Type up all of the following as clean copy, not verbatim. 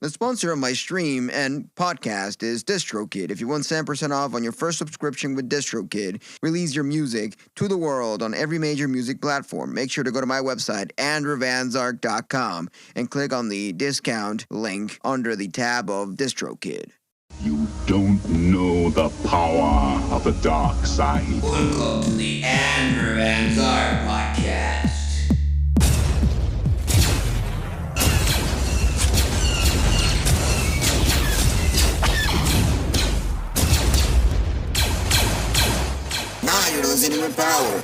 The sponsor of my stream and podcast is DistroKid. If you want 10% off on your first subscription with DistroKid, release your music to the world on every major music platform. Make sure to go to my website, andrewvanzark.com, and click on the discount link under the tab of DistroKid. You don't know the power of the dark side. Welcome to the Andrew Van Zark podcast. Now you're listening with power.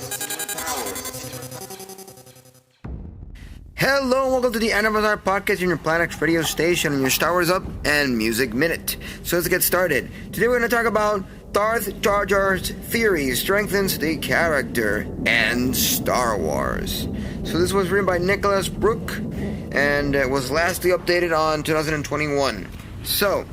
Hello and welcome to the Andrew Van Zark podcast in your Planet radio station on your Star Wars Up and Music Minute. So let's get started. Today we're going to talk about Darth Jar Jar's theory strengthens the character and Star Wars. So this was written by Nicholas Brook and it was lastly updated on 2021. So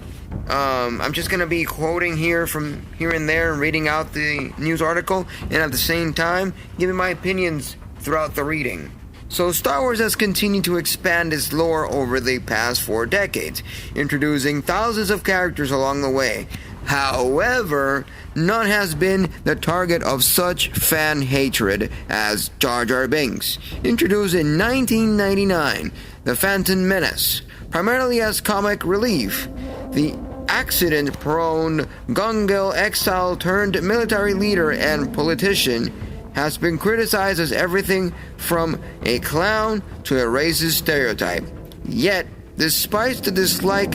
I'm just going to be quoting here from here and there and reading out the news article and at the same time giving my opinions throughout the reading. So Star Wars has continued to expand its lore over the past 4 decades, introducing thousands of characters along the way. However, none has been the target of such fan hatred as Jar Jar Binks. Introduced in 1999, The Phantom Menace, primarily as comic relief, the accident-prone Gungan exile turned military leader and politician has been criticized as everything from a clown to a racist stereotype. Yet, despite the dislike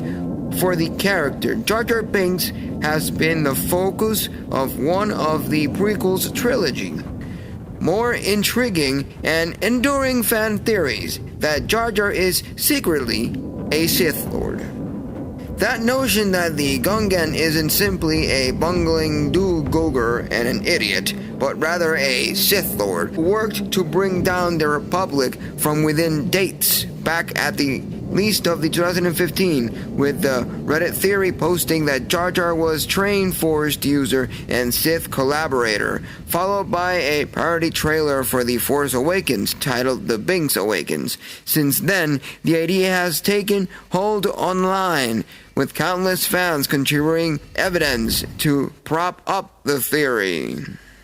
for the character, Jar Jar Binks has been the focus of one of the prequels trilogy. More intriguing and enduring fan theories that Jar Jar is secretly a Sith Lord. That notion that the Gungan isn't simply a bungling do-gooder and an idiot, but rather a Sith Lord who worked to bring down the Republic from within dates back at the least of the 2015 with the Reddit theory posting that Jar Jar was trained Force user and Sith collaborator, followed by a parody trailer for The Force Awakens titled The Binks Awakens. Since then, the idea has taken hold online, with countless fans contributing evidence to prop up the theory.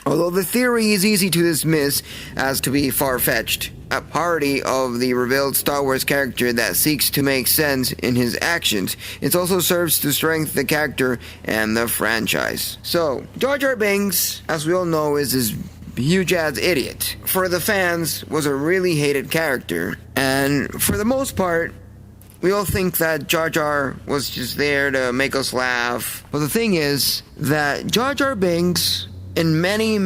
Although the theory is easy to dismiss as to be far-fetched, a parody of the revealed Star Wars character that seeks to make sense in his actions, it also serves to strengthen the character and the franchise. So, Jar Jar Binks, as we all know, is this huge-ass idiot. For the fans, was a really hated character, and for the most part, we all think that Jar Jar was just there to make us laugh. But the thing is that Jar Jar Binks, in many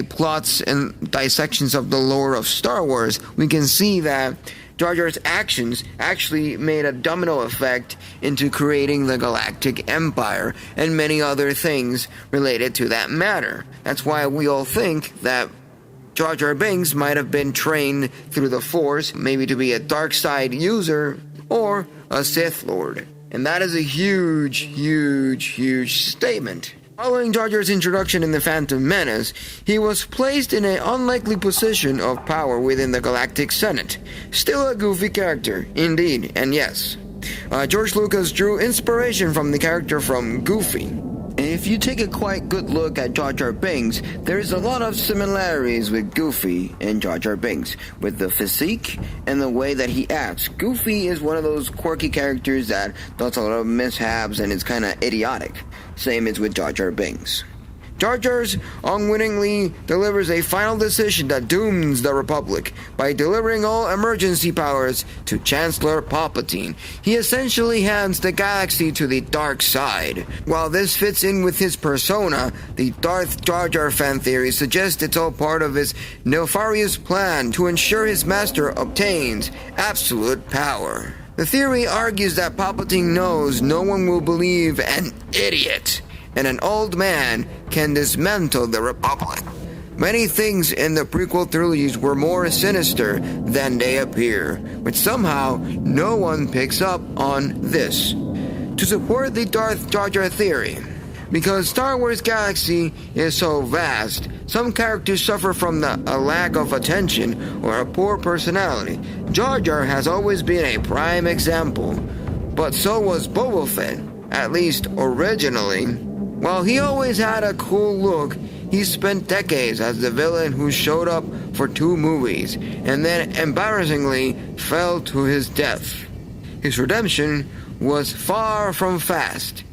plots and dissections of the lore of Star Wars, we can see that Jar Jar's actions actually made a domino effect into creating the Galactic Empire and many other things related to that matter. That's why we all think that Jar Jar Binks might have been trained through the Force, maybe to be a dark side user or a Sith Lord. And that is a huge statement. Following Jar Jar's introduction in The Phantom Menace, he was placed in an unlikely position of power within the Galactic Senate. Still a goofy character, indeed, and yes. George Lucas drew inspiration from the character from Goofy. If you take a quite good look at Jar Jar Binks, there's a lot of similarities with Goofy and Jar Jar Binks, with the physique and the way that he acts. Goofy is one of those quirky characters that does a lot of mishaps and is kind of idiotic. Same is with Jar Jar Binks. Jar Jar's unwittingly delivers a final decision that dooms the Republic by delivering all emergency powers to Chancellor Palpatine. He essentially hands the galaxy to the dark side. While this fits in with his persona, the Darth Jar Jar fan theory suggests it's all part of his nefarious plan to ensure his master obtains absolute power. The theory argues that Palpatine knows no one will believe an idiot, and an old man can dismantle the Republic. Many things in the prequel trilogies were more sinister than they appear, but somehow no one picks up on this. To support the Darth Jar Jar theory, Because Star Wars galaxy is so vast, some characters suffer from a lack of attention or a poor personality. Jar Jar has always been a prime example, but so was Boba Fett, at least originally. While he always had a cool look, he spent decades as the villain who showed up for 2 movies and then embarrassingly fell to his death. His redemption was far from fast,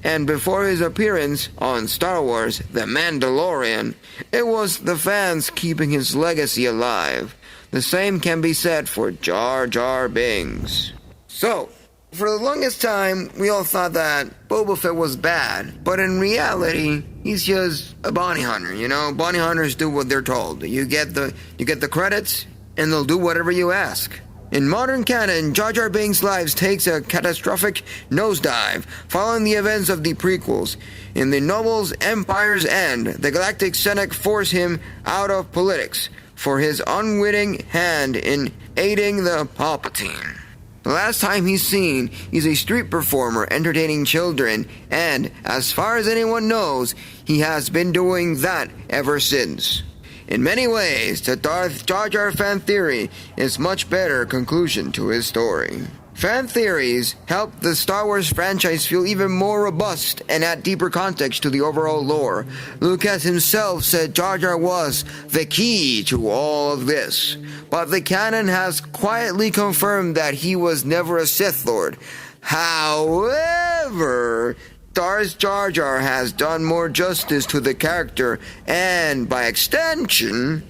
and before his appearance on Star Wars The Mandalorian, it was the fans keeping his legacy alive. The same can be said for Jar Jar Binks. So, for the longest time, we all thought that Boba Fett was bad, but in reality, he's just a bounty hunter, you know? Bounty hunters do what they're told. You get the credits, and they'll do whatever you ask. In modern canon, Jar Jar Binks' life takes a catastrophic nosedive following the events of the prequels. In the Noble's Empire's End, the Galactic Senate forced him out of politics for his unwitting hand in aiding the Palpatine. The last time he's seen, he's a street performer entertaining children, and as far as anyone knows, he has been doing that ever since. In many ways, the Darth Jar Jar fan theory is much better conclusion to his story. Fan theories help the Star Wars franchise feel even more robust and add deeper context to the overall lore. Lucas himself said Jar Jar was the key to all of this, but the canon has quietly confirmed that he was never a Sith Lord. However, Darth Jar Jar has done more justice to the character and, by extension,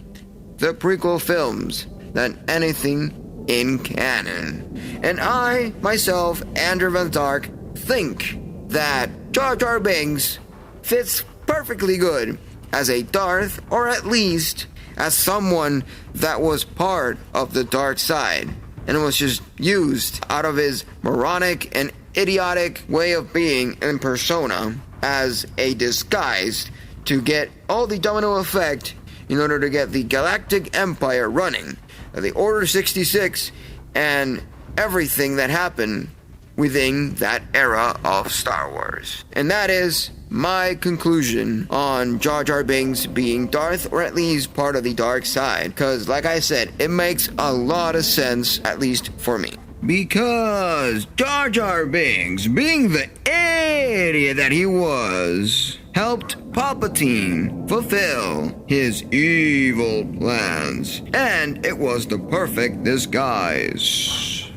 the prequel films than anything in canon. And I, myself, Andrew Van Zark, think that Jar Jar Binks fits perfectly good as a Darth, or at least as someone that was part of the dark side and was just used out of his moronic and idiotic way of being and persona as a disguise to get all the domino effect in order to get the Galactic Empire running, the Order 66, and everything that happened within that era of Star Wars. And that is my conclusion on Jar Jar Binks being Darth, or at least part of the dark side, because like I said, it makes a lot of sense, at least for me. Because Jar Jar Binks, being the idiot that he was, helped Palpatine fulfill his evil plans, and it was the perfect disguise.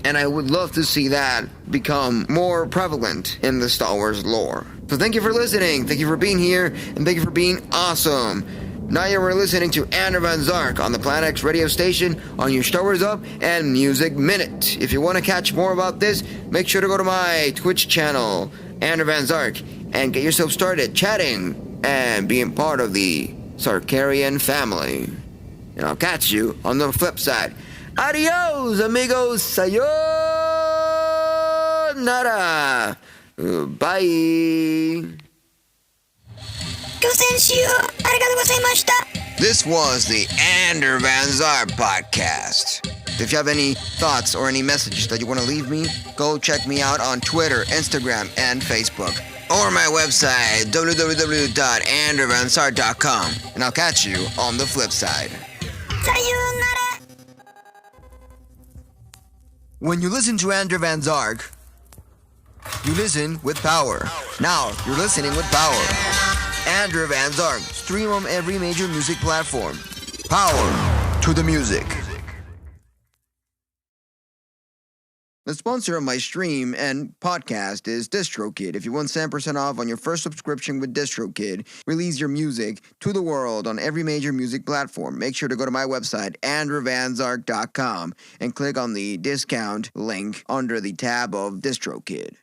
And I would love to see that become more prevalent in the Star Wars lore. So thank you for listening, thank you for being here, and thank you for being awesome. Now you are listening to Andrew Van Zark on the Planet X radio station on your Star Wars Up and Music Minute. If you want to catch more about this, make sure to go to my Twitch channel, Andrew Van Zark, and get yourself started chatting and being part of the Sarkarian family. And I'll catch you on the flip side. Adios, amigos. Sayonara. Bye. This was the Andrew Van Zark podcast. If you have any thoughts or any messages that you want to leave me, go check me out on Twitter, Instagram, and Facebook. Or my website, www.andrewvansart.com. And I'll catch you on the flip side. Sayonara. When you listen to Andrew Van Zark, you listen with power. Now, you're listening with power. Andrew Van Zark. Stream on every major music platform. Power to the music. The sponsor of my stream and podcast is DistroKid. If you want 10% off on your first subscription with DistroKid, release your music to the world on every major music platform. Make sure to go to my website, andrewvanzark.com, and click on the discount link under the tab of DistroKid.